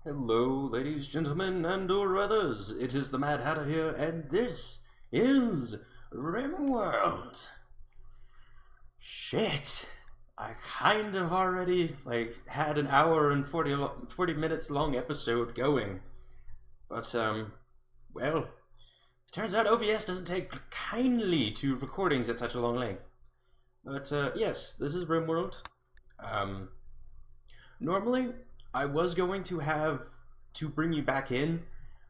Hello, ladies, gentlemen, and or others. It is the Mad Hatter here, and this is Rimworld. Shit. I kind of already, had an hour and 40 minutes long episode going. But, well, it turns out OBS doesn't take kindly to recordings at such a long length. But, yes, this is Rimworld. Normally, I was going to have to bring you back in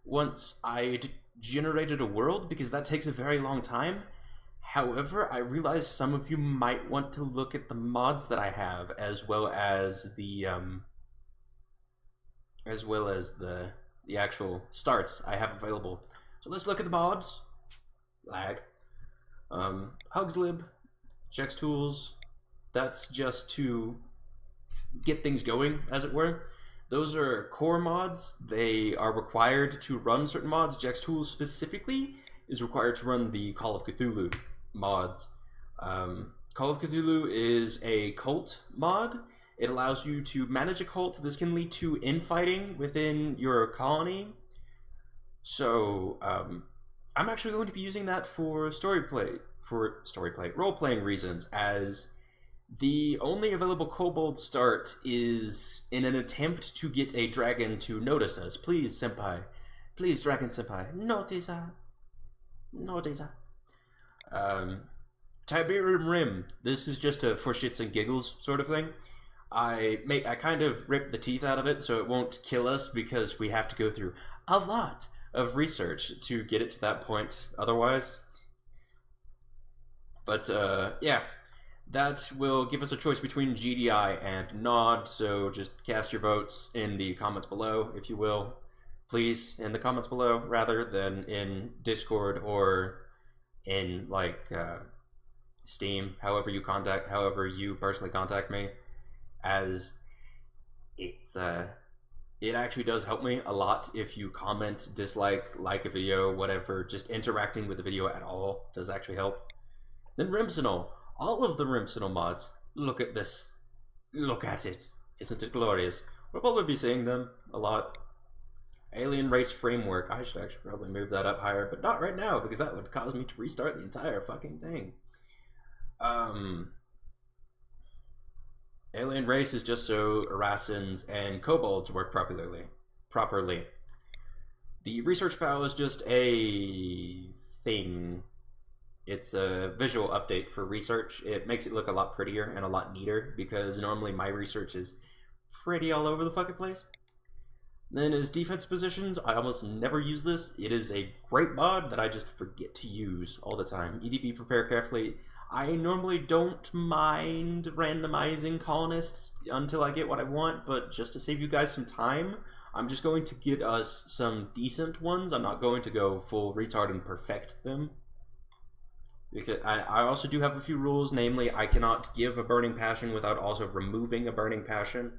once I'd generated a world, because that takes a very long time. However, I realized some of you might want to look at the mods that I have, as well as the actual starts I have available. So let's look at the mods. Lag. Hugslib, Chex Tools. That's just to get things going, as it were. Those are core mods. They are required to run certain mods. Jex Tools specifically is required to run the Call of Cthulhu mods. Call of Cthulhu is a cult mod. It allows you to manage a cult. This can lead to infighting within your colony. So I'm actually going to be using that for role-playing reasons, as the only available Kobold start is in an attempt to get a dragon to notice us. Please, senpai. Please, dragon senpai. Notice us. Notice us. Tiberium Rim. This is just a for shits and giggles sort of thing. I kind of ripped the teeth out of it so it won't kill us, because we have to go through a lot of research to get it to that point otherwise. But, yeah. That will give us a choice between GDI and Nod, so just cast your votes in the comments below, if you will. Please, in the comments below, rather than in Discord or in, Steam, however you personally contact me, as it actually does help me a lot if you comment, like a video, whatever. Just interacting with the video at all does actually help. Then Rimsenal. All of the Rimsenal mods. Look at this. Look at it. Isn't it glorious? We'll probably be seeing them a lot. Alien Race Framework. I should actually probably move that up higher, but not right now, because that would cause me to restart the entire fucking thing. Alien Race is just so Erasins and Kobolds work properly. The Research POW is just a thing. It's a visual update for research. It makes it look a lot prettier and a lot neater, because normally my research is pretty all over the fucking place. Then as defense positions, I almost never use this. It is a great mod that I just forget to use all the time. EDB Prepare Carefully. I normally don't mind randomizing colonists until I get what I want, but just to save you guys some time, I'm just going to get us some decent ones. I'm not going to go full retard and perfect them. Because I also do have a few rules, namely, I cannot give a burning passion without also removing a burning passion.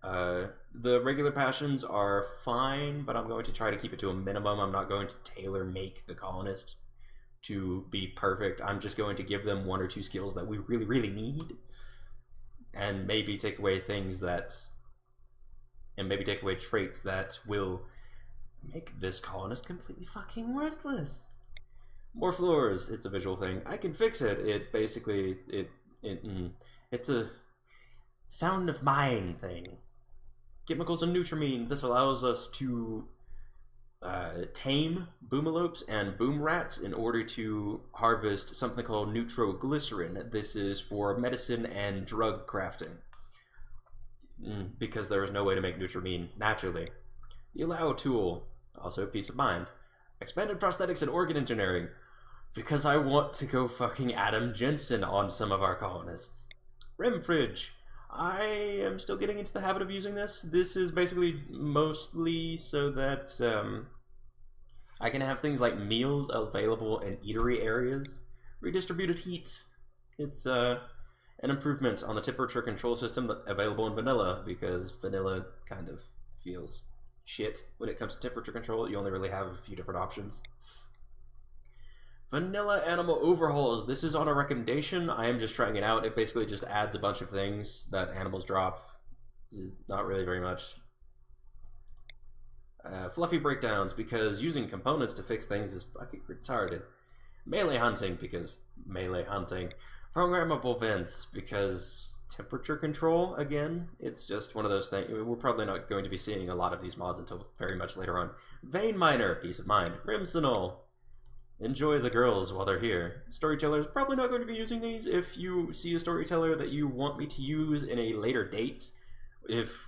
The regular passions are fine, but I'm going to try to keep it to a minimum. I'm not going to tailor-make the colonists to be perfect. I'm just going to give them one or two skills that we really, really need, and maybe take away traits that will make this colonist completely fucking worthless. More floors. It's a visual thing. I can fix it. It basically it's a sound of mind thing. Chemicals and Nutramine. This allows us to tame boomalopes and boom rats in order to harvest something called nitroglycerin. This is for medicine and drug crafting, because there is no way to make Nutramine naturally. The Allow tool. Also a peace of mind. Expanded prosthetics and organ engineering. Because I want to go fucking Adam Jensen on some of our colonists. Rim Fridge. I am still getting into the habit of using this. This is basically mostly so that I can have things like meals available in eatery areas. Redistributed heat. It's an improvement on the temperature control system available in vanilla, because vanilla kind of feels shit when it comes to temperature control. You only really have a few different options. Vanilla Animal Overhauls. This is on a recommendation. I am just trying it out. It basically just adds a bunch of things that animals drop. Not really very much. Fluffy breakdowns, because using components to fix things is fucking retarded. Melee hunting, because melee hunting. Programmable vents, because temperature control, again, it's just one of those things. We're probably not going to be seeing a lot of these mods until very much later on. Vein Miner, peace of mind. Rimsenol, enjoy the girls while they're here. Storytellers, probably not going to be using these. If you see a storyteller that you want me to use in a later date,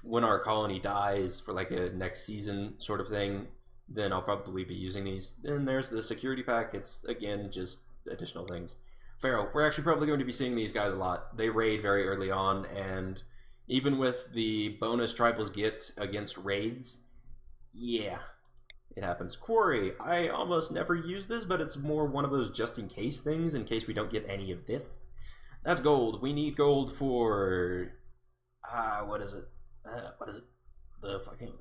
when our colony dies for like a next season sort of thing, then I'll probably be using these. Then there's the security pack. It's, again, just additional things. Pharaoh, we're actually probably going to be seeing these guys a lot. They raid very early on, and even with the bonus tribals get against raids, yeah, it happens. Quarry, I almost never use this, but it's more one of those just in case things, in case we don't get any of this. That's gold. We need gold for... what is it? The fucking...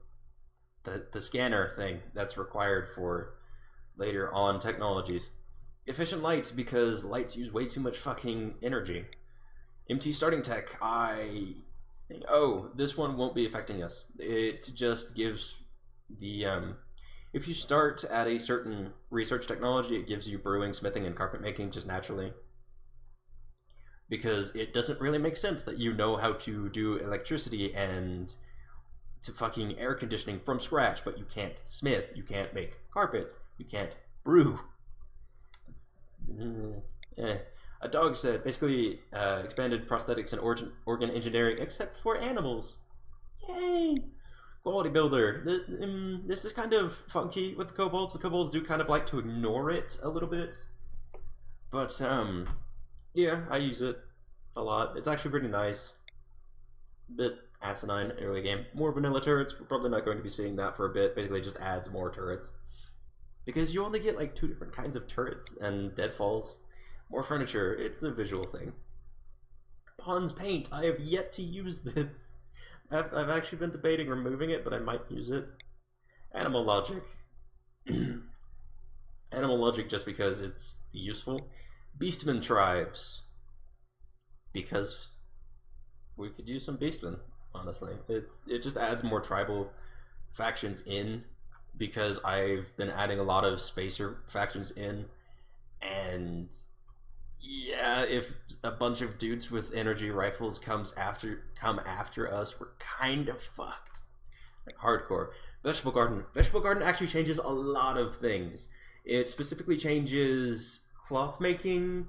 The scanner thing that's required for later on technologies. Efficient light, because lights use way too much fucking energy. MT starting tech, I think... Oh, this one won't be affecting us. It just gives the... if you start at a certain research technology, it gives you brewing, smithing, and carpet making just naturally. Because it doesn't really make sense that you know how to do electricity and to fucking air conditioning from scratch, but you can't smith, you can't make carpets, you can't brew. A dog said, basically expanded prosthetics and organ engineering, except for animals. Yay! Quality builder. This is kind of funky with the kobolds. The kobolds do kind of like to ignore it a little bit. But, yeah, I use it a lot. It's actually pretty nice. Bit asinine early game. More vanilla turrets. We're probably not going to be seeing that for a bit. Basically, it just adds more turrets. Because you only get like 2 different kinds of turrets and deadfalls. More furniture. It's a visual thing. Pond's paint. I have yet to use this. I've actually been debating removing it, but I might use it. Animal logic. Animal logic just because it's useful. Beastmen tribes. Because we could use some beastmen, honestly. It just adds more tribal factions in, because I've been adding a lot of spacer factions in, and yeah, if a bunch of dudes with energy rifles come after us, we're kind of fucked. Like hardcore. Vegetable garden. Vegetable garden actually changes a lot of things. It specifically changes cloth making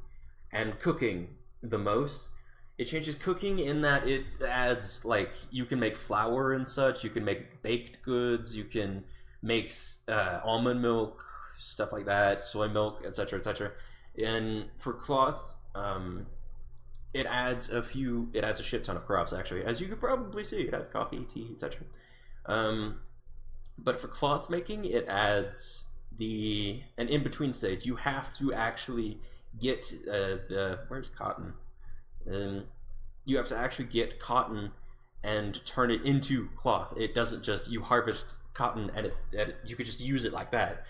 and cooking the most. It changes cooking in that it adds, like, you can make flour and such, you can make baked goods, you can make almond milk, stuff like that, soy milk, etc., etc. And for cloth, it adds a shit ton of crops, actually. As you could probably see, it adds coffee, tea, etc. But for cloth making, it adds an in-between stage. You have to actually get where's cotton? You have to actually get cotton and turn it into cloth. It doesn't just, you harvest cotton and you could just use it like that.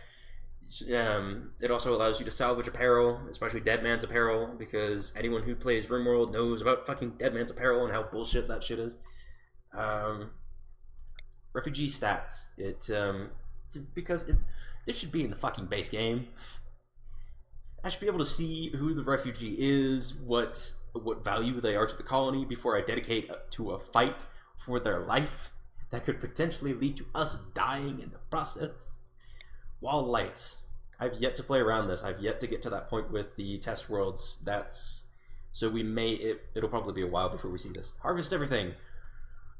It also allows you to salvage apparel, especially Dead Man's apparel, because anyone who plays Rimworld knows about fucking Dead Man's apparel and how bullshit that shit is. Refugee stats. This should be in the fucking base game. I should be able to see who the refugee is, what value they are to the colony before I dedicate to a fight for their life that could potentially lead to us dying in the process. Wall light. I've yet to play around this. I've yet to get to that point with the test worlds. So it'll probably be a while before we see this. Harvest everything.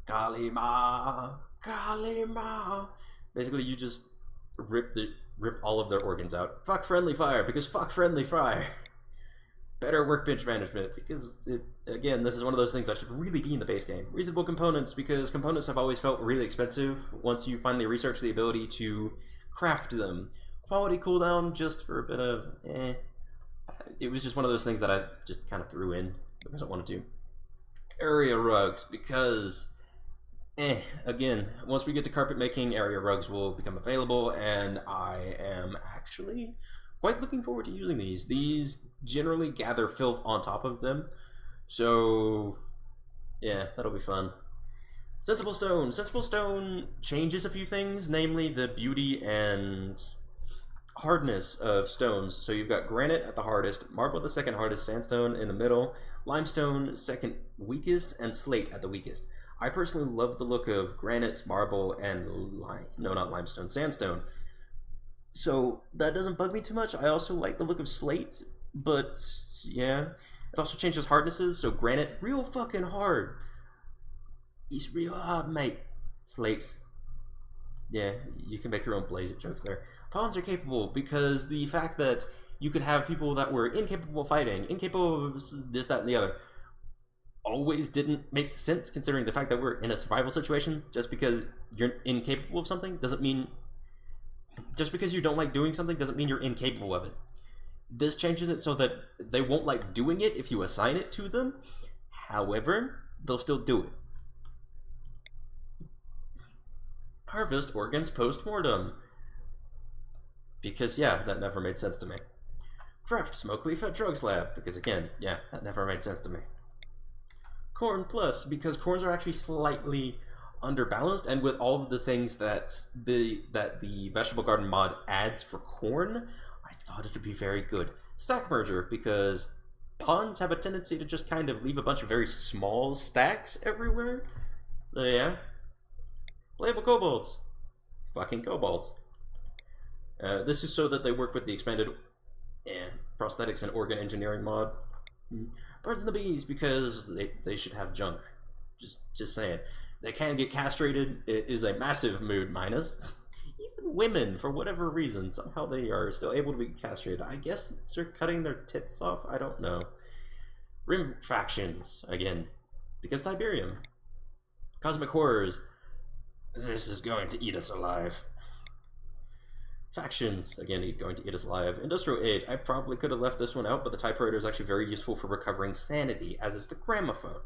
Kalima. Basically, you just rip all of their organs out. Fuck friendly fire, because fuck friendly fire. Better workbench management, because again, this is one of those things that should really be in the base game. Reasonable components, because components have always felt really expensive once you finally research the ability to craft them. Quality cooldown, just for a bit of it was just one of those things that I just kind of threw in because I wanted to. Area rugs, because again, once we get to carpet making, area rugs will become available, and I am actually quite looking forward to using these. These generally gather filth on top of them, so yeah, that'll be fun. Sensible Stone. Sensible Stone changes a few things, namely the beauty and hardness of stones. So you've got granite at the hardest, marble at the second hardest, sandstone in the middle, limestone second weakest, and slate at the weakest. I personally love the look of granite, marble, and not limestone, sandstone. So that doesn't bug me too much. I also like the look of slate, but yeah. It also changes hardnesses, so granite, real fucking hard. It's real hard, mate. Slate. Yeah, you can make your own blaze it jokes there. Pawns are capable because the fact that you could have people that were incapable of fighting, incapable of this, that, and the other, always didn't make sense considering the fact that we're in a survival situation. Just because you're incapable of something doesn't mean... Just because you don't like doing something doesn't mean you're incapable of it. This changes it so that they won't like doing it if you assign it to them. However, they'll still do it. Harvest organs post-mortem. Because, yeah, that never made sense to me. Craft smoke leaf at drugs lab. Because, again, yeah, that never made sense to me. Corn plus, because corns are actually slightly underbalanced, and with all of the things that the vegetable garden mod adds for corn, I thought it would be very good. Stack merger, because pawns have a tendency to just kind of leave a bunch of very small stacks everywhere. So yeah. Playable kobolds. It's fucking kobolds. This is so that they work with the expanded prosthetics and organ engineering mod. Birds and the bees, because they should have junk. Just saying. They can get castrated. It is a massive mood minus. Even women, for whatever reason, somehow they are still able to be castrated. I guess they're cutting their tits off? I don't know. Rim factions, again. Because Tiberium. Cosmic horrors. This is going to eat us alive. Factions, again, going to eat us alive. Industrial age. I probably could have left this one out, but the typewriter is actually very useful for recovering sanity, as is the gramophone.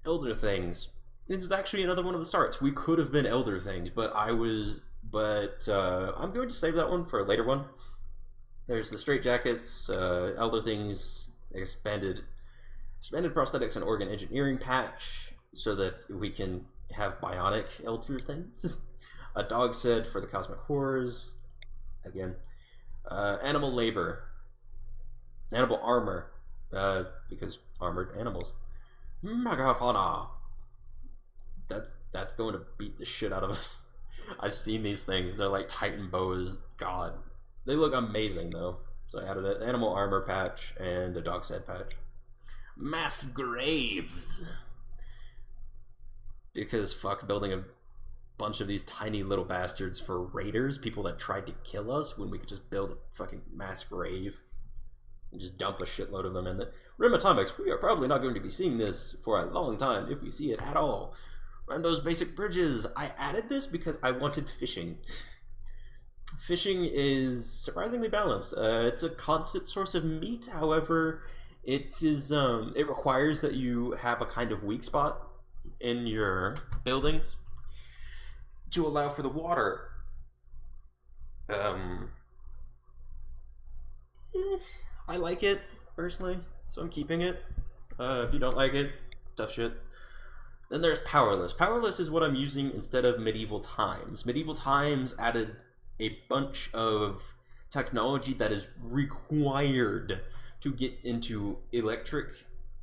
Elder things. This is actually another one of the starts. We could have been Elder Things, but I'm going to save that one for a later one. There's the Straitjackets, Elder Things, expanded prosthetics and organ engineering patch, so that we can have bionic Elder Things. A dog set for the Cosmic Horrors, again. Animal labor. Animal armor, because armored animals. Megafauna. That's going to beat the shit out of us. I've seen these things. They're like Titan bows. God. They look amazing, though. So I added an animal armor patch and a dog set patch. Mass graves. Because fuck building a bunch of these tiny little bastards for raiders, people that tried to kill us, when we could just build a fucking mass grave and just dump a shitload of them in the Rim Atomics. We are probably not going to be seeing this for a long time, if we see it at all. Run those basic bridges. I added this because I wanted fishing. Fishing is surprisingly balanced. It's a constant source of meat. However, it requires that you have a kind of weak spot in your buildings to allow for the water. I like it personally, so I'm keeping it. If you don't like it, tough shit. Then there's Powerless. Powerless is what I'm using instead of Medieval Times. Medieval Times added a bunch of technology that is required to get into electric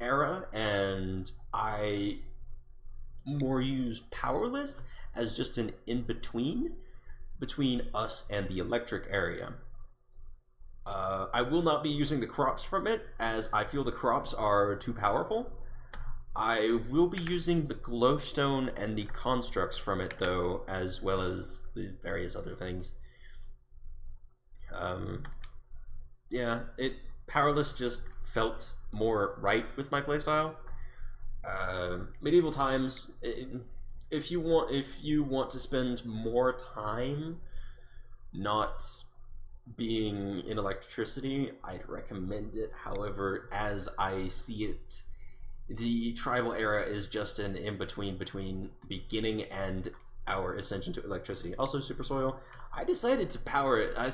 era, and I more use Powerless as just an in-between between us and the electric area. I will not be using the crops from it, as I feel the crops are too powerful. I will be using the glowstone and the constructs from it, though, as well as the various other things. Yeah, Powerless just felt more right with my playstyle. Medieval Times, if you want to spend more time not being in electricity, I'd recommend it. However, as I see it, the tribal era is just an in-between between the beginning and our ascension to electricity. Also, Super Soil, I decided to power it. I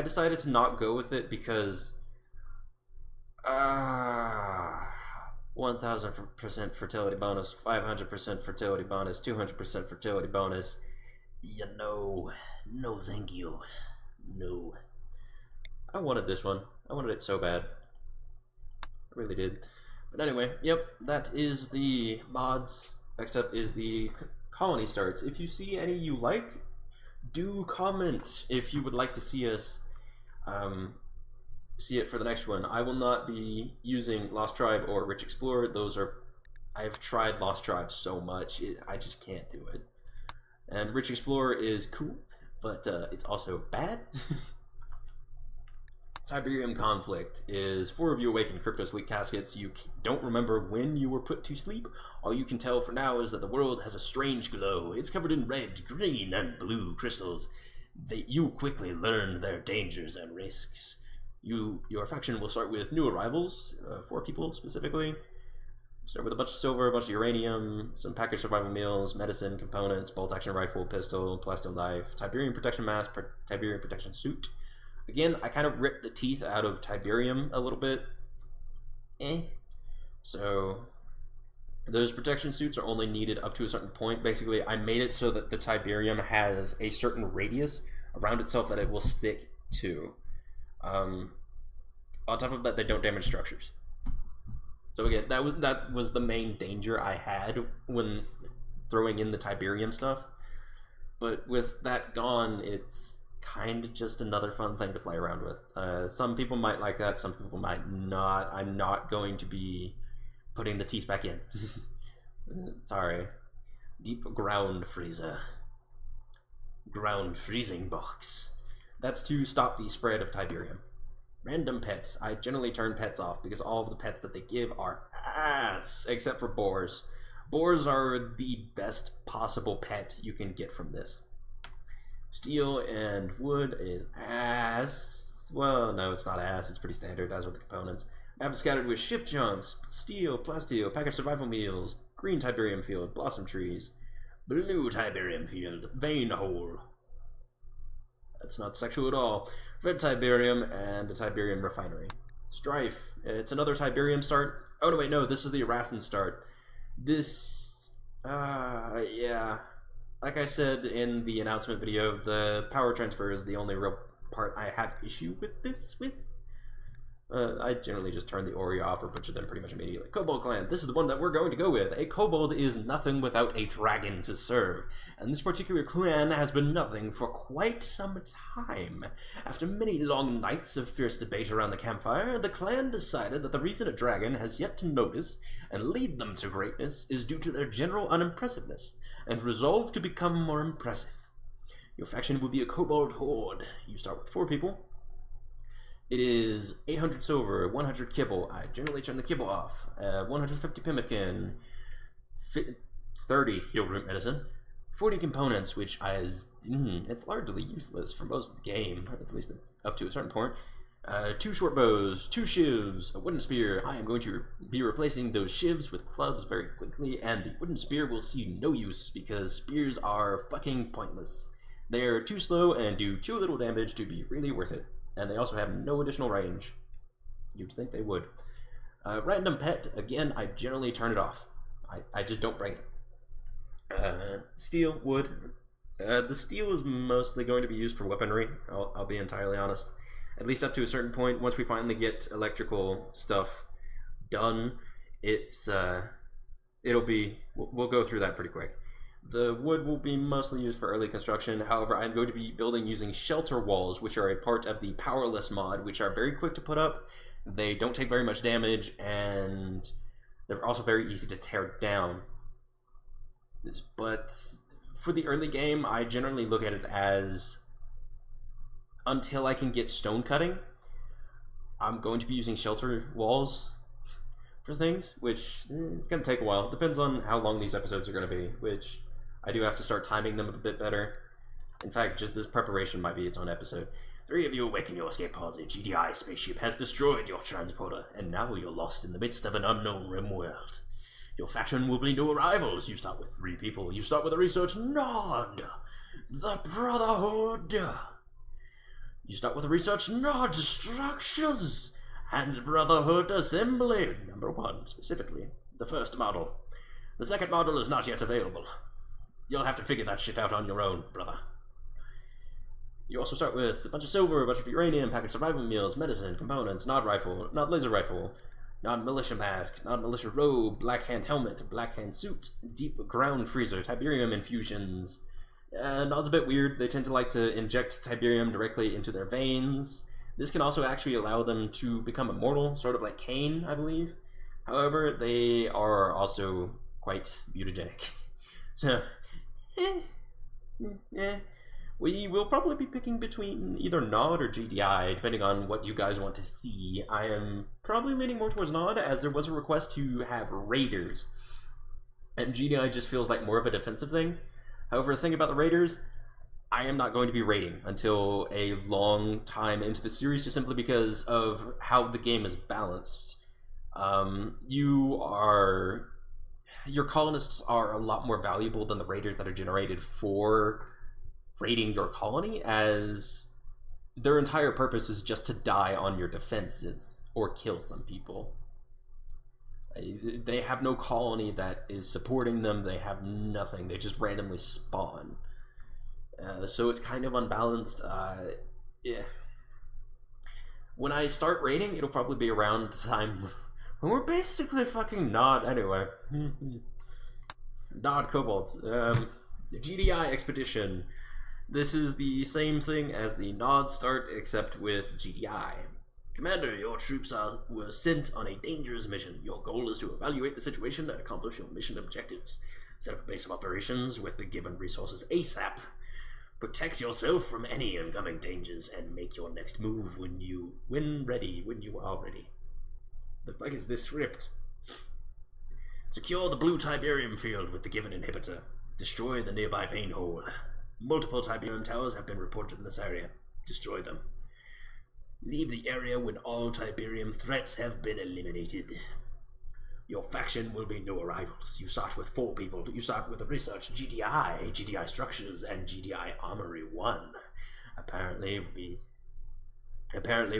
decided to not go with it because 1000% fertility bonus, 500% fertility bonus, 200% fertility bonus. You know, no thank you. No. I wanted this one. I wanted it so bad. I really did. But anyway, yep, that is the mods. Next up is the colony starts. If you see any you like, do comment if you would like to see us see it for the next one. I will not be using Lost Tribe or Rich Explorer. Those are... I've tried Lost Tribe so much, I just can't do it. And Rich Explorer is cool, but it's also bad. Tiberium Conflict is 4 of you awake in Crypto Sleep Caskets. You don't remember when you were put to sleep. All you can tell for now is that the world has a strange glow. It's covered in red, green, and blue crystals. You quickly learn their dangers and risks. Your faction will start with new arrivals, 4 people specifically. Start with a bunch of silver, a bunch of uranium, some packaged survival meals, medicine, components, bolt action rifle, pistol, plasto knife, Tiberium protection mask, Tiberium protection suit. Again, I kind of ripped the teeth out of Tiberium a little bit. So those protection suits are only needed up to a certain point. Basically, I made it so that the Tiberium has a certain radius around itself that it will stick to. On top of that, they don't damage structures. So again, that was the main danger I had when throwing in the Tiberium stuff. But with that gone, it's kind of just another fun thing to play around with. Some people might like that, some people might not. I'm not going to be putting the teeth back in. Sorry. Deep ground freezer. Ground freezing box. That's to stop the spread of Tiberium. Random pets. I generally turn pets off because all of the pets that they give are ass, except for boars. Boars are the best possible pet you can get from this. Steel and wood is ass. Well, no, it's not ass. It's pretty standard, as with the components. Map is scattered with ship junks, steel, plasteel, packaged survival meals, green Tiberium field, blossom trees, blue Tiberium field, vein hole. That's not sexual at all. Red Tiberium and a Tiberium refinery. Strife. It's another Tiberium start. Oh, no, wait, no. This is the Arasan start. This... yeah. Like I said in the announcement video, the power transfer is the only real part I have issue with this with. I generally just turn the Ori off or butcher them pretty much immediately. Kobold clan, this is the one that we're going to go with. A kobold is nothing without a dragon to serve, and this particular clan has been nothing for quite some time. After many long nights of fierce debate around the campfire, the clan decided that the reason a dragon has yet to notice and lead them to greatness is due to their general unimpressiveness, and resolved to become more impressive. Your faction will be a kobold horde. You start with 4 people. It is 800 silver, 100 kibble. I generally turn the kibble off. 150 pemmican, 30 heal root medicine, 40 components, which it's largely useless for most of the game, at least up to a certain point. 2 short bows, 2 shivs, a wooden spear. I am going to be replacing those shivs with clubs very quickly, and the wooden spear will see no use because spears are fucking pointless. They are too slow and do too little damage to be really worth it. And they also have no additional range. You'd think they would. Random pet, again, I generally turn it off. I just don't bring it. Steel, wood. The steel is mostly going to be used for weaponry, I'll be entirely honest. At least up to a certain point. Once we finally get electrical stuff done, we'll go through that pretty quick. The wood will be mostly used for early construction. However, I'm going to be building using shelter walls, which are a part of the Powerless mod, which are very quick to put up. They don't take very much damage, and they're also very easy to tear down. But for the early game, I generally look at it as, until I can get stone cutting, I'm going to be using shelter walls for things, which it's going to take a while. Depends on how long these episodes are going to be, which I do have to start timing them a bit better. In fact, just this preparation might be its own episode. 3 of you awaken your escape pods. A GDI spaceship has destroyed your transporter, and now you're lost in the midst of an unknown Rimworld. Your faction will be new arrivals. You start with 3 people. You start with a research nod. The Brotherhood. You start with a research nod. Structures. And Brotherhood Assembly, number 1, specifically. The first model. The second model is not yet available. You'll have to figure that shit out on your own, brother. You also start with a bunch of silver, a bunch of uranium, packaged survival meals, medicine, components, nod rifle, nod laser rifle, nod militia mask, nod militia robe, black hand helmet, black hand suit, deep ground freezer, tiberium infusions. Nod's a bit weird. They tend to like to inject tiberium directly into their veins. This can also actually allow them to become immortal, sort of like Cain, I believe. However, they are also quite mutagenic. So, we will probably be picking between either Nod or GDI, depending on what you guys want to see. I am probably leaning more towards Nod, as there was a request to have Raiders. And GDI just feels like more of a defensive thing. However, the thing about the Raiders, I am not going to be raiding until a long time into the series, just simply because of how the game is balanced. Your colonists are a lot more valuable than the raiders that are generated for raiding your colony, as their entire purpose is just to die on your defenses or kill some people. They have no colony that is supporting them. They have nothing. They just randomly spawn. So it's kind of unbalanced. Yeah. When I start raiding, it'll probably be around the time when we're basically fucking Nod anyway. Nod Kobolds. The GDI expedition. This is the same thing as the Nod start, except with GDI. Commander, your troops were sent on a dangerous mission. Your goal is to evaluate the situation and accomplish your mission objectives. Set up a base of operations with the given resources ASAP. Protect yourself from any incoming dangers and make your next move when you are ready. The fuck is this script? Secure the blue Tiberium field with the given inhibitor. Destroy the nearby vein hole. Multiple Tiberium towers have been reported in this area. Destroy them. Leave the area when all Tiberium threats have been eliminated. Your faction will be new arrivals. You start with 4 people. You start with the research GDI, GDI Structures, and GDI Armory 1. Apparently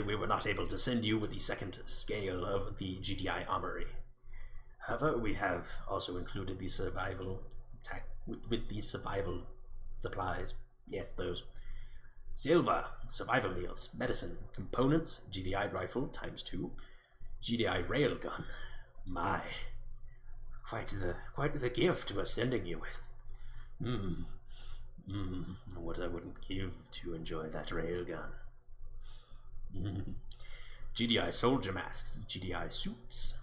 we were not able to send you with the second scale of the GDI Armory. However, we have also included the survival with the survival supplies. Yes, those. Silver, survival meals, medicine, components, GDI rifle ×2, GDI railgun. My, quite the gift we're sending you with. What I wouldn't give to enjoy that railgun. GDI soldier masks, GDI suits,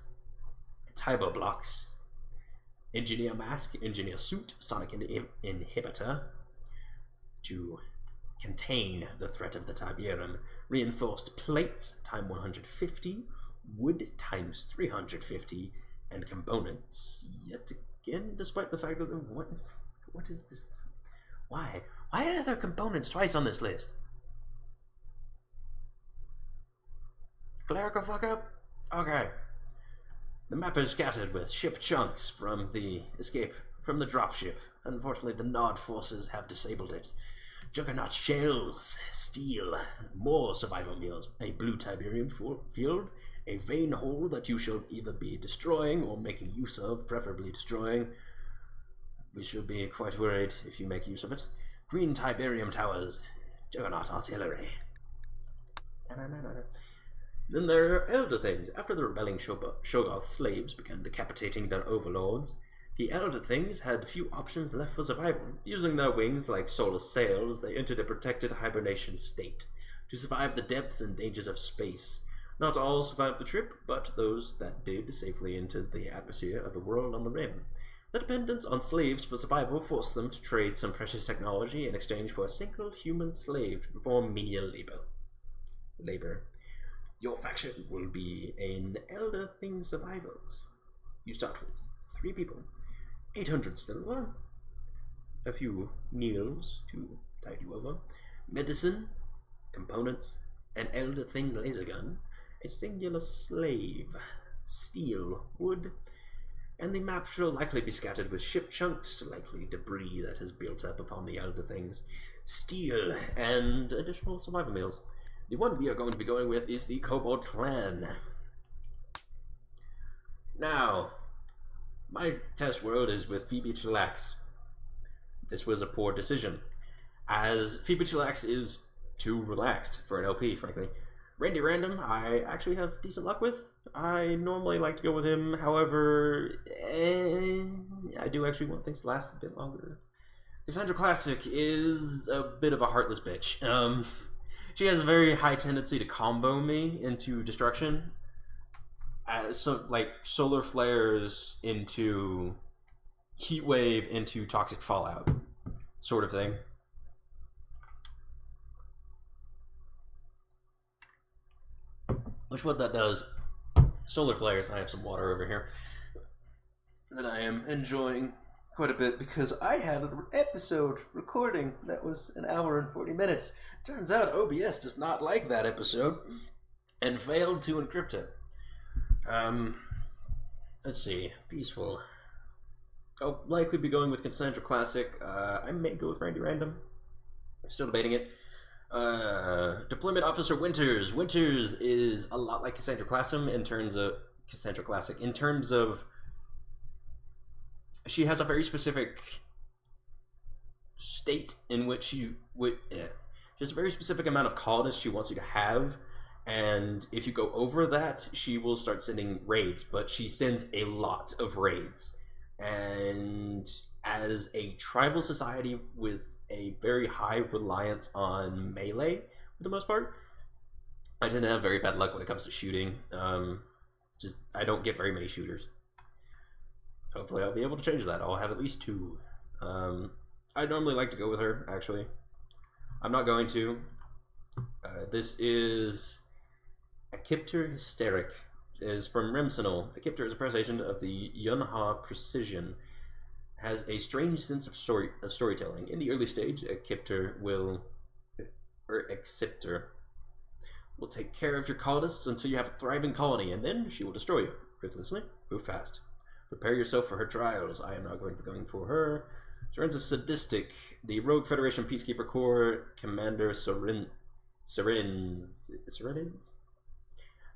Tiber blocks, engineer mask, engineer suit, sonic inhibitor to contain the threat of the Tiberium, reinforced plates ×150, wood ×350, and components. Yet again, despite the fact that what is this? Why are there components twice on this list? Clerical fuck up? Okay. The map is scattered with ship chunks from the escape from the dropship. Unfortunately, the Nod forces have disabled it. Juggernaut shells, steel, more survival meals, a blue Tiberium field, a vein hole that you shall either be destroying or making use of, preferably destroying. We should be quite worried if you make use of it. Green Tiberium towers, Juggernaut artillery. Then there are elder things. After the rebelling Shoggoth slaves began decapitating their overlords, the elder things had few options left for survival. Using their wings like solar sails, they entered a protected hibernation state to survive the depths and dangers of space. Not all survived the trip, but those that did safely entered the atmosphere of the world on the rim. The dependence on slaves for survival forced them to trade some precious technology in exchange for a single human slave to perform menial labor. Your faction will be an elder thing survivors. You start with 3 people, 800 silver, a few meals to tide you over, medicine, components, an elder thing laser gun, a singular slave, steel, wood, and the map shall likely be scattered with ship chunks, likely debris that has built up upon the elder things, steel, and additional survival meals. The one we are going to be going with is the Kobold clan. Now, my test world is with Phoebe Chillax. This was a poor decision, as Phoebe Chillax is too relaxed for an LP, frankly. Randy Random, I actually have decent luck with. I normally like to go with him, however, I do actually want things to last a bit longer. Cassandra Classic is a bit of a heartless bitch. She has a very high tendency to combo me into destruction. So, like, solar flares into heat wave into toxic fallout sort of thing. Which what that does, solar flares, I have some water over here that I am enjoying quite a bit because I had an episode recording that was an hour and 40 minutes. Turns out OBS does not like that episode and failed to encrypt it. Let's see, peaceful. I'll likely be going with Cassandra Classic. I may go with Randy Random. I'm still debating it. Deployment Officer Winters. Winters is a lot like Cassandra Classic in terms of she has a very specific state in which she has a very specific amount of colonists she wants you to have, and if you go over that, she will start sending raids, but she sends a lot of raids. And as a tribal society with a very high reliance on melee for the most part, I tend to have very bad luck when it comes to shooting. I don't get very many shooters. Hopefully I'll be able to change that. I'll have at least 2. I normally like to go with her, actually. I'm not going to. This is Akipter Hysteric. It is from Remsenal. Akipter is a press agent of the Yunha Precision. Has a strange sense of storytelling. In the early stage, Akipter will take care of your colonists until you have a thriving colony, and then she will destroy you. Ruthlessly, move fast. Prepare yourself for her trials. I am not going to be going for her. Seren's sadistic. The Rogue Federation Peacekeeper Corps Commander Seren's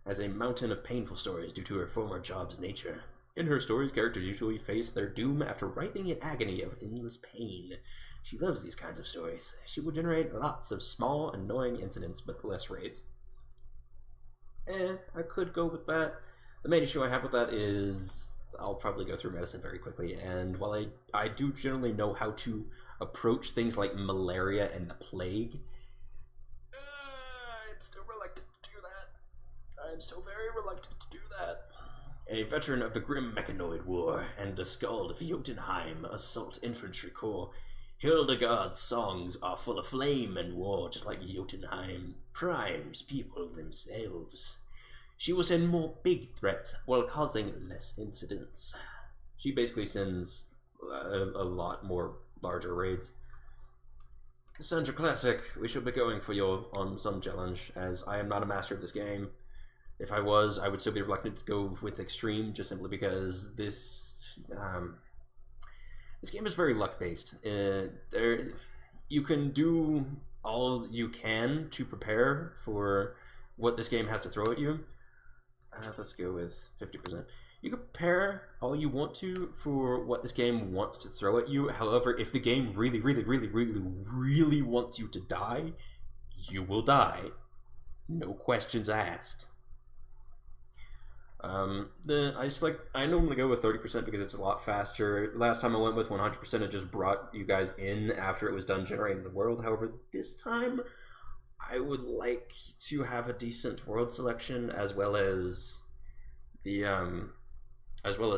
has a mountain of painful stories due to her former job's nature. In her stories, characters usually face their doom after writhing in agony of endless pain. She loves these kinds of stories. She will generate lots of small, annoying incidents, but less raids. I could go with that. The main issue I have with that is I'll probably go through medicine very quickly, and while I do generally know how to approach things like malaria and the plague, I'm still reluctant to do that. I'm still very reluctant to do that. A veteran of the Grim Mechanoid War and a Skald of Jotunheim Assault Infantry Corps, Hildegard's songs are full of flame and war, just like Jotunheim primes people themselves. She will send more big threats while causing less incidents. She basically sends a lot more larger raids. Cassandra Classic, we should be going for you on some challenge, as I am not a master of this game. If I was, I would still be reluctant to go with Extreme, just simply because this game is very luck-based. You can do all you can to prepare for what this game has to throw at you. Let's go with 50%. You can prepare all you want to for what this game wants to throw at you. However, if the game really wants you to die, you will die. No questions asked. I normally go with 30% because it's a lot faster. Last time I went with 100%, it just brought you guys in after it was done generating the world. However, this time I would like to have a decent world selection as well as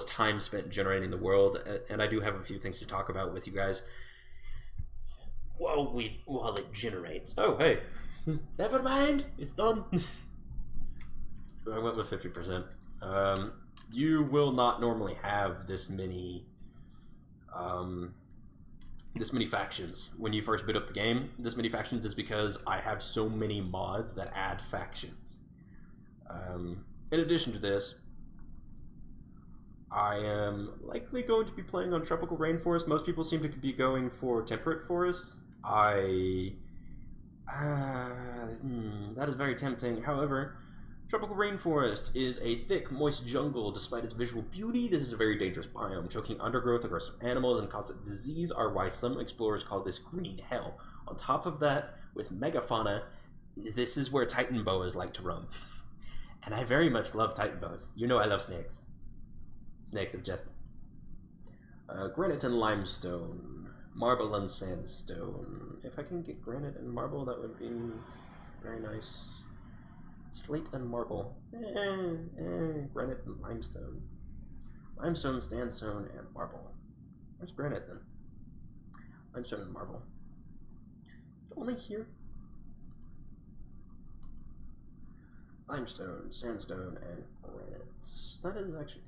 time spent generating the world, and I do have a few things to talk about with you guys while it generates. Oh, hey, never mind, it's done. I went with 50%. You will not normally have this many factions when you first boot up the game. This many factions is because I have so many mods that add factions. In addition to this, I am likely going to be playing on Tropical Rainforest. Most people seem to be going for Temperate Forests. I That is very tempting. However, tropical rainforest is a thick, moist jungle. Despite its visual beauty, this is a very dangerous biome. Choking undergrowth, aggressive animals, and constant disease are why some explorers call this green hell. On top of that, with megafauna, this is where titan boas like to roam. And I very much love titan boas. You know I love snakes. Snakes of justice. Granite and limestone. Marble and sandstone. If I can get granite and marble, that would be very nice. Slate and marble. Granite and limestone. Limestone, sandstone, and marble. Where's granite then? Limestone and marble. Only here. Limestone, sandstone, and granite. That is actually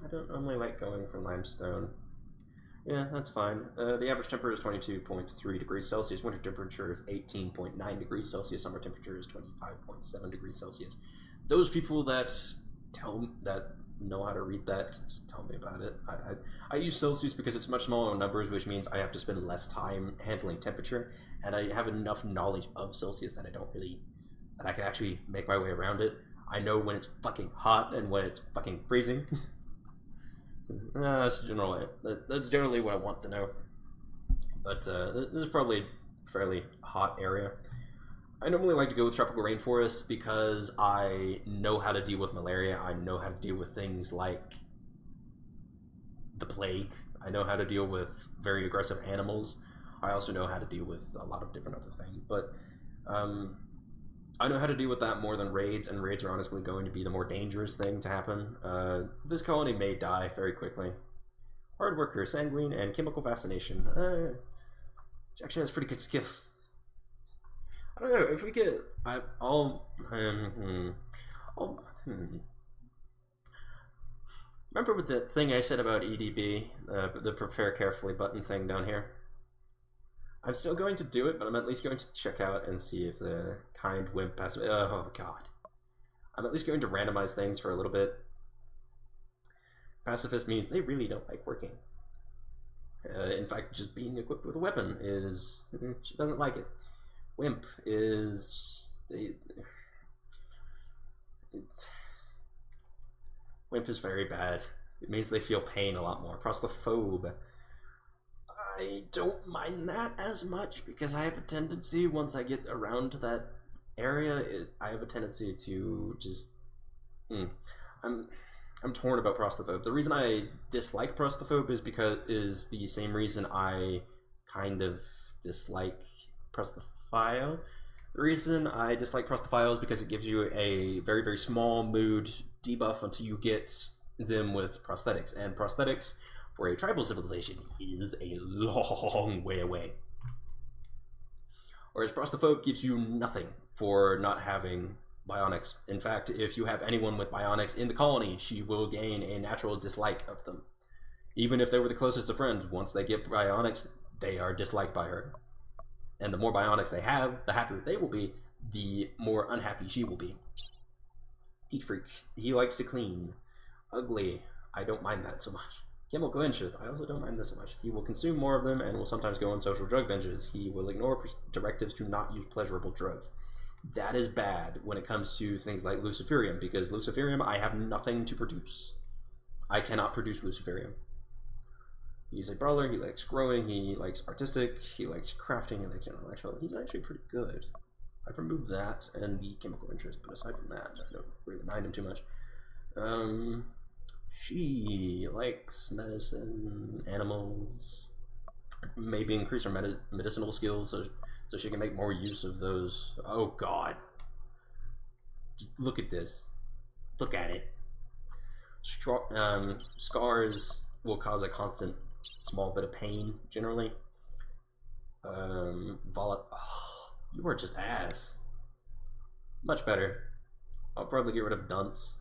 I don't normally like going for limestone. Yeah, that's fine. The average temperature is 22.3 degrees Celsius. Winter temperature is 18.9 degrees Celsius. Summer temperature is 25.7 degrees Celsius. Those people that know how to read that, just tell me about it. I use Celsius because it's much smaller numbers, which means I have to spend less time handling temperature, and I have enough knowledge of Celsius that I can actually make my way around it. I know when it's fucking hot and when it's fucking freezing. That's generally what I want to know. But this is probably a fairly hot area. I normally like to go with tropical rainforest because I know how to deal with malaria. I know how to deal with things like the plague. I know how to deal with very aggressive animals. I also know how to deal with a lot of different other things. But I know how to deal with that more than raids, and raids are honestly going to be the more dangerous thing to happen. This colony may die very quickly. Hard worker, sanguine, and chemical fascination. Actually has pretty good skills. I don't know, if we get... Remember with the thing I said about EDB, the prepare carefully button thing down here? I'm still going to do it, but I'm at least going to check out and see if the kind wimp pacifist... Oh, God. I'm at least going to randomize things for a little bit. Pacifist means they really don't like working. In fact, just being equipped with a weapon is... She doesn't like it. Wimp is... Wimp is very bad. It means they feel pain a lot more. Prostaphobe. I don't mind that as much because I have a tendency, once I get around to that area, I have a tendency to just... I'm torn about Prostaphobe. The reason I dislike Prostaphobe is the same reason I kind of dislike Prostophile. The reason I dislike Prostophile is because it gives you a very, very small mood debuff until you get them with prosthetics. And prosthetics, for a tribal civilization, is a long way away. Whereas Prostaphobe gives you nothing for not having bionics. In fact, if you have anyone with bionics in the colony, she will gain a natural dislike of them. Even if they were the closest of friends, once they get bionics, they are disliked by her. And the more bionics they have, the happier they will be, the more unhappy she will be. Heat freak. He likes to clean. Ugly. I don't mind that so much. Chemical interest. I also don't mind this so much. He will consume more of them and will sometimes go on social drug binges. He will ignore directives to not use pleasurable drugs. That is bad when it comes to things like Luciferium, because Luciferium I have nothing to produce. I cannot produce Luciferium. He's a brawler, he likes growing, he likes artistic, he likes crafting, he likes intellectual. He's actually pretty good. I've removed that and the chemical interest, but aside from that, I don't really mind him too much. She likes medicine, animals, maybe increase her medicinal skills so she can make more use of those. Oh God. Just look at this. Look at it. Scars will cause a constant small bit of pain, generally. Oh, you are just ass. Much better. I'll probably get rid of dunce.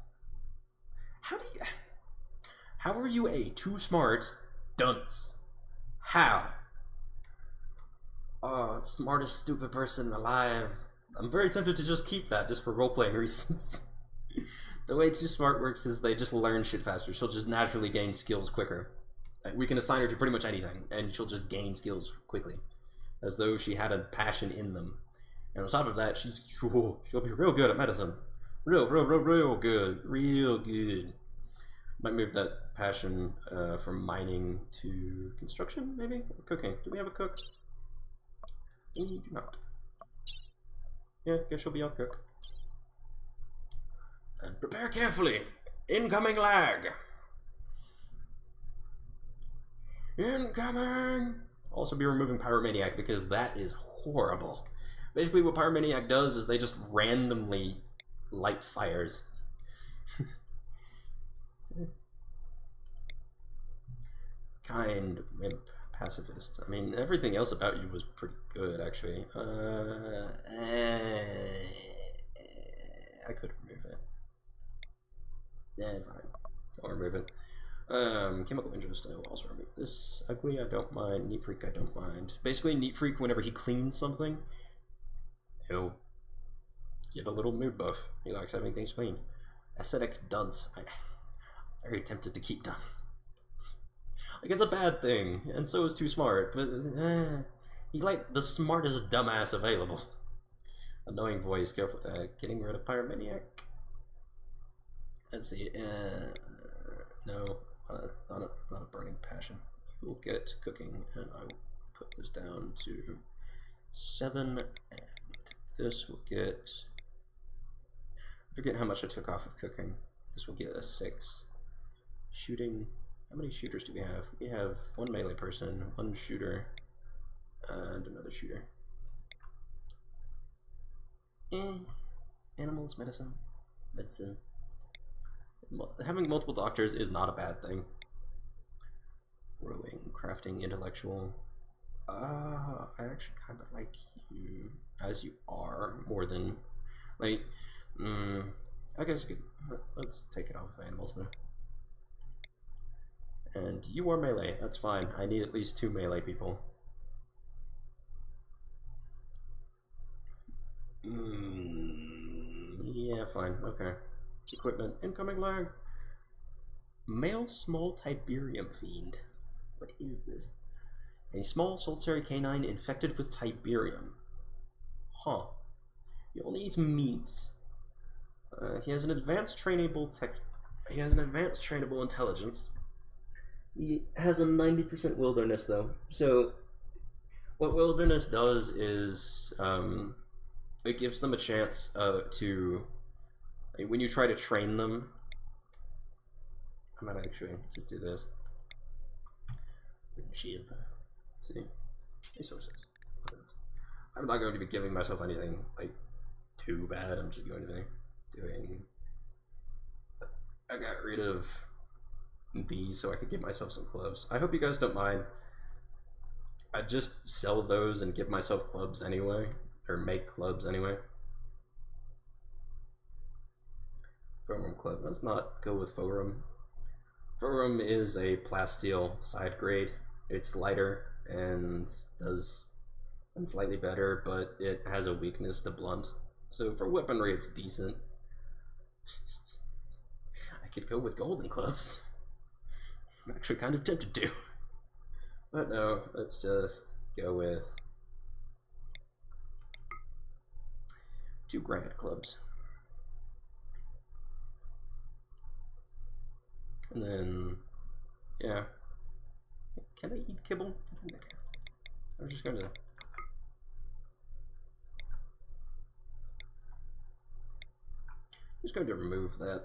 How are you a too smart dunce? How? Oh, smartest stupid person alive. I'm very tempted to just keep that just for role-playing reasons. The way Too Smart works is they just learn shit faster. She'll just naturally gain skills quicker. We can assign her to pretty much anything, and she'll just gain skills quickly. as though she had a passion in them. And on top of that, she'll be real good at medicine. Real good. Real good. Might move that passion from mining to construction, maybe? Or cooking. Do we have a cook? We do not. Yeah, guess she'll be our cook. And prepare carefully. Incoming lag. Incoming! Also be removing Pyromaniac because that is horrible. Basically what Pyromaniac does is they just randomly light fires. Kind wimp pacifist. I mean, everything else about you was pretty good, actually. I could remove it. Yeah, fine. I'll remove it. Chemical interest, I will also remove this. Ugly, I don't mind. Neat Freak, I don't mind. Basically, Neat Freak, whenever he cleans something, he'll get a little mood buff. He likes having things clean. Aesthetic dunce. I'm very tempted to keep dunce. Like, it's a bad thing, and so is too smart, but he's like the smartest dumbass available. Annoying voice, careful, getting rid of Pyromaniac. Let's see, no, not a burning passion. We'll get cooking, and I will put this down to 7, and this will get, I forget how much I took off of cooking. This will get a 6. Shooting, how many shooters do we have? We have 1 melee person, 1 shooter, and another shooter. Animals, medicine. Having multiple doctors is not a bad thing. Rowing, crafting, intellectual. I actually kind of like you as you are more than, like, I guess you could, let's take it off of animals then. And you are melee, that's fine. I need at least 2 melee people. Yeah, fine, okay. Equipment, incoming lag. Male small Tiberium fiend. What is this? A small solitary canine infected with Tiberium. Huh. He only eats meat. He has an advanced trainable intelligence. He has a 90% wilderness though. So what wilderness does is it gives them a chance to, like, when you try to train them. I might actually just do this. See, resources. I'm not going to be giving myself anything like too bad. I'm just going to be doing. I got rid of these so I could give myself some clubs. I hope you guys don't mind. I just sell those and give myself clubs anyway, or make clubs anyway. Forum club. Let's not go with Forum. Forum is a plasteel side grade. It's lighter and does slightly better, but it has a weakness to blunt. So for weaponry, it's decent. I could go with golden clubs. I'm actually kind of tempted to. But no, let's just go with 2 granite clubs. And then, yeah. Can they eat kibble? I'm just going to. Remove that.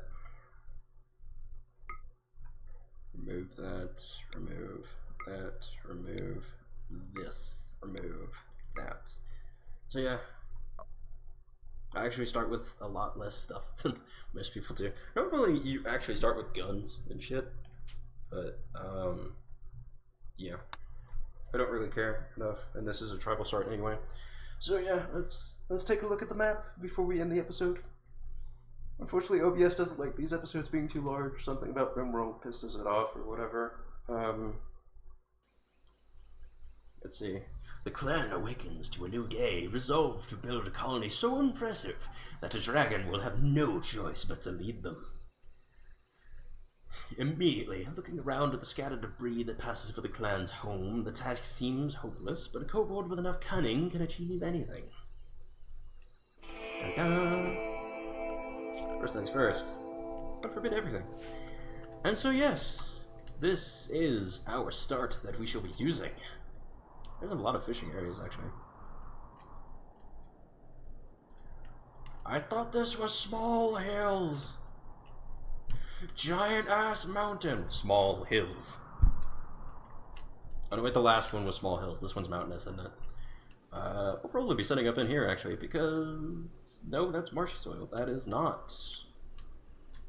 Remove that. Remove that. Remove this. Remove that. So yeah. I actually start with a lot less stuff than most people do. Normally you actually start with guns and shit. But yeah. I don't really care enough, and this is a tribal start anyway. So yeah, let's take a look at the map before we end the episode. Unfortunately, OBS doesn't like these episodes being too large. Something about Rimworld pisses it off or whatever. Let's see. The clan awakens to a new day, resolved to build a colony so impressive that a dragon will have no choice but to lead them. immediately. Looking around at the scattered debris that passes for the clan's home, the task seems hopeless, but a kobold with enough cunning can achieve anything. Dun-dun. First things first. God forbid everything. And so yes, this is our start that we shall be using. There's a lot of fishing areas, actually. I thought this was small hills. Giant ass mountain. Small hills. Oh no, wait, the last one was small hills. This one's mountainous, isn't it? We'll probably be setting up in here, actually, because... No, that's marshy soil. That is not...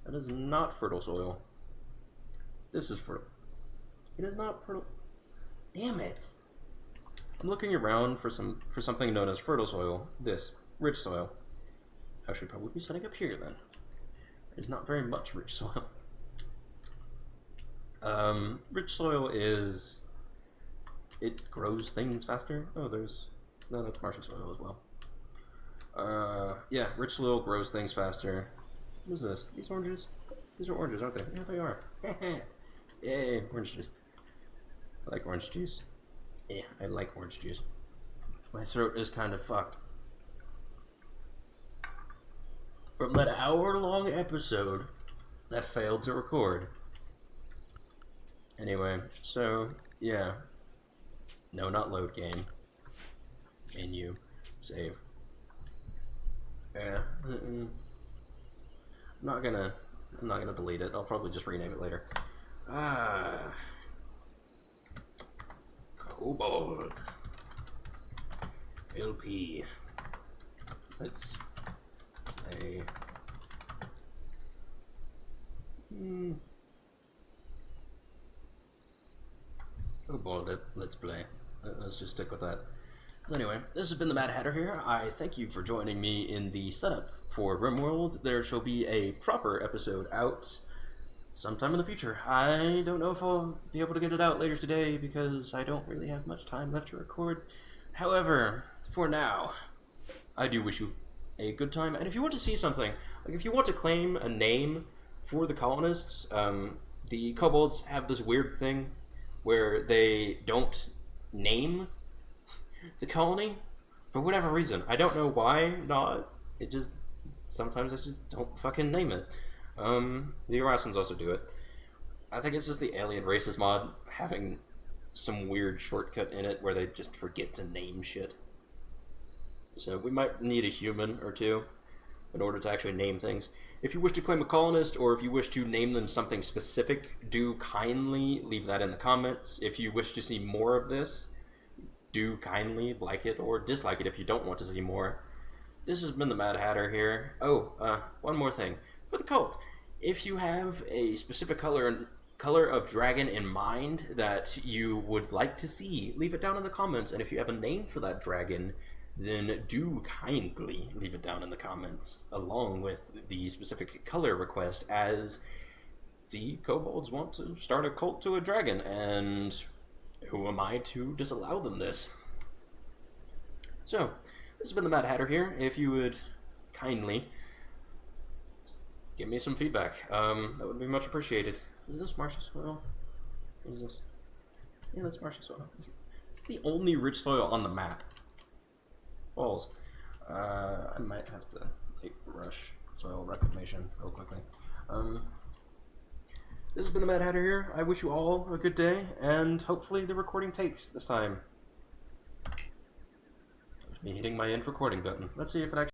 That is not fertile soil. This is fertile. It is not fertile. Damn it. I'm looking around for something known as fertile soil. This. Rich soil. I should probably be setting up here, then. There's not very much rich soil. Rich soil is... It grows things faster. Oh, there's... No, that's marshy soil as well. Yeah, rich soil grows things faster. What is this? These oranges? These are oranges, aren't they? Yeah, they are. Yay, orange juice. I like orange juice. Yeah, I like orange juice. My throat is kind of fucked. From that hour-long episode that failed to record. Anyway, so, yeah. No, not load game. Menu. Save. Yeah. I'm not gonna delete it. I'll probably just rename it later. Kobold. LP. Let's play. Kobold, let's play. Let's just stick with that. Anyway, this has been the Mad Hatter here. I thank you for joining me in the setup for Rimworld. There shall be a proper episode out sometime in the future. I don't know if I'll be able to get it out later today because I don't really have much time left to record. However, for now, I do wish you a good time. And if you want to see something, like if you want to claim a name for the colonists, the kobolds have this weird thing where they don't name the colony for whatever reason. I don't know why not. It just sometimes I just don't fucking name it. The Erasmus also do it. I think it's just the Alien Races mod having some weird shortcut in it where they just forget to name shit. So we might need a human or two in order to actually name things. If you wish to claim a colonist, or if you wish to name them something specific, do kindly leave that in the comments. If you wish to see more of this, do kindly like it or dislike it if you don't want to see more. This has been the Mad Hatter here. Oh, one more thing. For the cult, if you have a specific color of dragon in mind that you would like to see, leave it down in the comments. And if you have a name for that dragon, then do kindly leave it down in the comments, along with the specific color request, as the kobolds want to start a cult to a dragon, and who am I to disallow them this? So, this has been the Mad Hatter here. If you would kindly give me some feedback, that would be much appreciated. Is this marshy soil? What is this? Yeah, that's marshy soil. It's the only rich soil on the map. Balls. I might have to rush soil reclamation real quickly. This has been the Mad Hatter here. I wish you all a good day, and hopefully the recording takes this time. That was me hitting my end recording button. Let's see if it actually